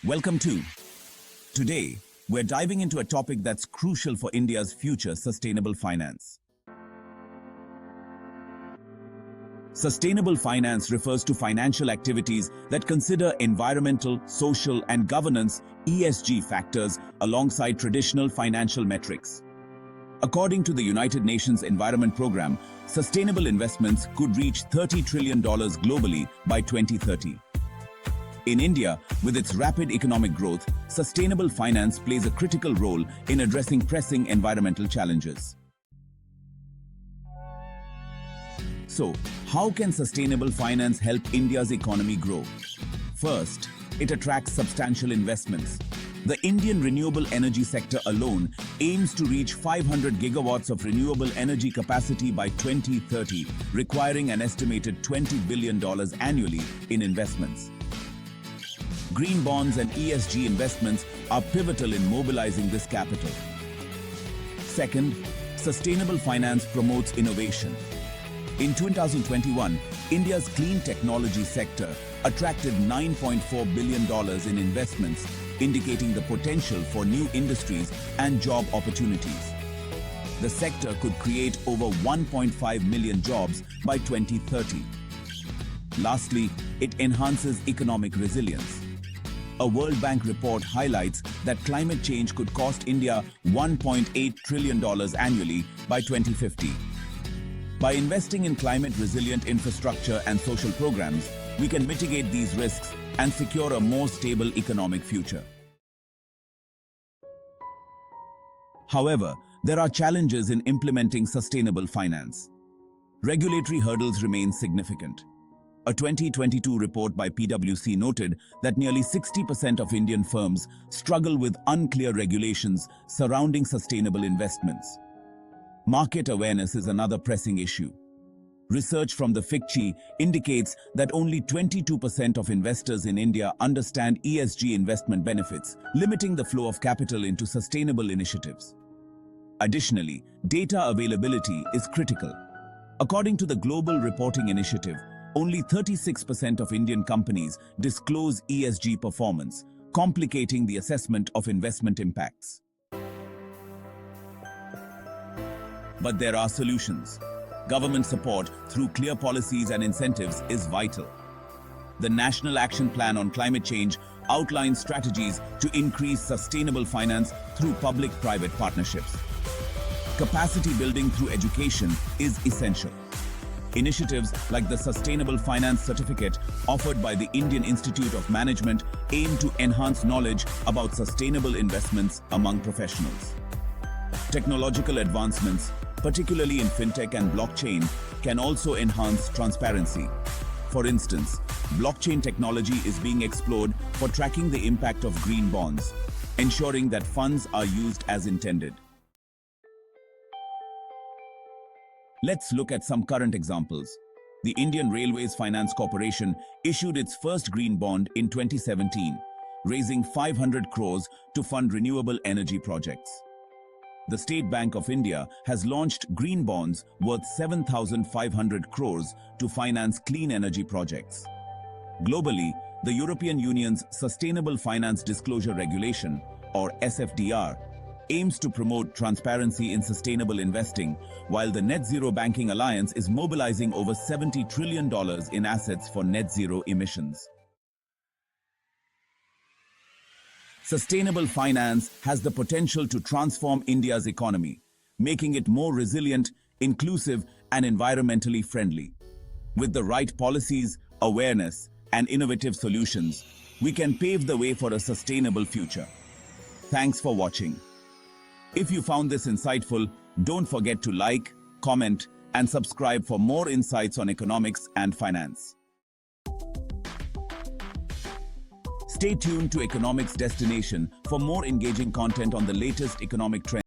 Welcome to. Today, we're diving into a topic that's crucial for India's future: sustainable finance. Sustainable finance refers to financial activities that consider environmental, social, and governance (ESG) factors alongside traditional financial metrics. According to the United Nations Environment Programme, sustainable investments could reach $30 trillion globally by 2030. In India, with its rapid economic growth, sustainable finance plays a critical role in addressing pressing environmental challenges. So, how can sustainable finance help India's economy grow? First, it attracts substantial investments. The Indian renewable energy sector alone aims to reach 500 gigawatts of renewable energy capacity by 2030, requiring an estimated $20 billion annually in investments. Green bonds and ESG investments are pivotal in mobilizing this capital. Second, sustainable finance promotes innovation. In 2021, India's clean technology sector attracted $9.4 billion in investments, indicating the potential for new industries and job opportunities. The sector could create over 1.5 million jobs by 2030. Lastly, it enhances economic resilience. A World Bank report highlights that climate change could cost India $1.8 trillion annually by 2050. By investing in climate-resilient infrastructure and social programs, we can mitigate these risks and secure a more stable economic future. However, there are challenges in implementing sustainable finance. Regulatory hurdles remain significant. A 2022 report by PwC noted that nearly 60% of Indian firms struggle with unclear regulations surrounding sustainable investments. Market awareness is another pressing issue. Research from the FICCI indicates that only 22% of investors in India understand ESG investment benefits, limiting the flow of capital into sustainable initiatives. Additionally, data availability is critical. According to the Global Reporting Initiative, only 36% of Indian companies disclose ESG performance, complicating the assessment of investment impacts. But there are solutions. Government support through clear policies and incentives is vital. The National Action Plan on Climate Change outlines strategies to increase sustainable finance through public-private partnerships. Capacity building through education is essential. Initiatives like the Sustainable Finance Certificate offered by the Indian Institute of Management aim to enhance knowledge about sustainable investments among professionals. Technological advancements, particularly in fintech and blockchain, can also enhance transparency. For instance, blockchain technology is being explored for tracking the impact of green bonds, ensuring that funds are used as intended. Let's look at some current examples. The Indian Railways Finance Corporation issued its first green bond in 2017, raising 500 crores to fund renewable energy projects. The State Bank of India has launched green bonds worth 7,500 crores to finance clean energy projects. Globally, the European Union's Sustainable Finance Disclosure Regulation, or SFDR, aims to promote transparency in sustainable investing, while the Net Zero Banking Alliance is mobilizing over $70 trillion in assets for net zero emissions. Sustainable finance has the potential to transform India's economy, making it more resilient, inclusive, and environmentally friendly. With the right policies, awareness, and innovative solutions, we can pave the way for a sustainable future. Thanks for watching. If you found this insightful, don't forget to like, comment, and subscribe for more insights on economics and finance. Stay tuned to Economics Destination for more engaging content on the latest economic trends.